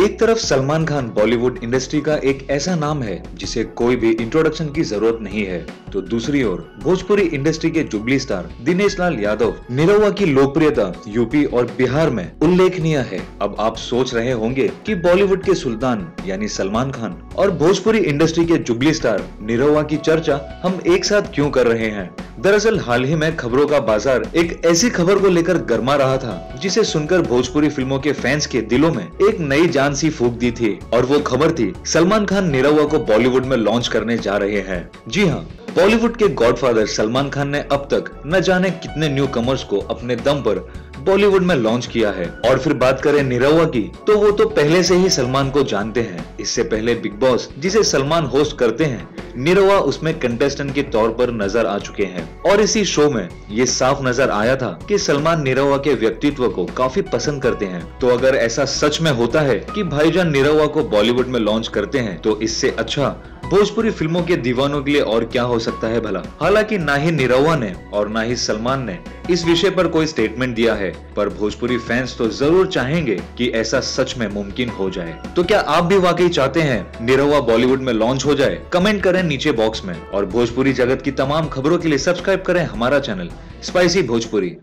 एक तरफ सलमान खान बॉलीवुड इंडस्ट्री का एक ऐसा नाम है जिसे कोई भी इंट्रोडक्शन की जरूरत नहीं है, तो दूसरी ओर भोजपुरी इंडस्ट्री के जुबली स्टार दिनेश लाल यादव निरहुआ की लोकप्रियता यूपी और बिहार में उल्लेखनीय है। अब आप सोच रहे होंगे कि बॉलीवुड के सुल्तान यानी सलमान खान और भोजपुरी इंडस्ट्री के जुबली स्टार निरहुआ की चर्चा हम एक साथ क्यों कर रहे हैं। दरअसल हाल ही में खबरों का बाजार एक ऐसी खबर को लेकर गर्मा रहा था जिसे सुनकर भोजपुरी फिल्मों के फैंस के दिलों में एक नई जान सी फूंक दी थी, और वो खबर थी सलमान खान निरहुआ को बॉलीवुड में लॉन्च करने जा रहे हैं। जी हाँ, बॉलीवुड के गॉडफादर सलमान खान ने अब तक न जाने कितने न्यू कमर्स को अपने दम पर बॉलीवुड में लॉन्च किया है। और फिर बात करें निरहुआ की, तो वो तो पहले से ही सलमान को जानते हैं। इससे पहले बिग बॉस जिसे सलमान होस्ट करते हैं, निरहुआ उसमें कंटेस्टेंट के तौर पर नजर आ चुके हैं, और इसी शो में ये साफ नजर आया था कि सलमान निरहुआ के व्यक्तित्व को काफी पसंद करते हैं। तो अगर ऐसा सच में होता है कि भाईजान निरहुआ को बॉलीवुड में लॉन्च करते हैं, तो इससे अच्छा भोजपुरी फिल्मों के दीवानों के लिए और क्या हो सकता है भला। हालांकि ना ही निरहुआ ने और ना ही सलमान ने इस विषय पर कोई स्टेटमेंट दिया है, पर भोजपुरी फैंस तो जरूर चाहेंगे कि ऐसा सच में मुमकिन हो जाए। तो क्या आप भी वाकई चाहते हैं निरहुआ बॉलीवुड में लॉन्च हो जाए? कमेंट करें नीचे बॉक्स में, और भोजपुरी जगत की तमाम खबरों के लिए सब्सक्राइब करें हमारा चैनल स्पाइसी भोजपुरी।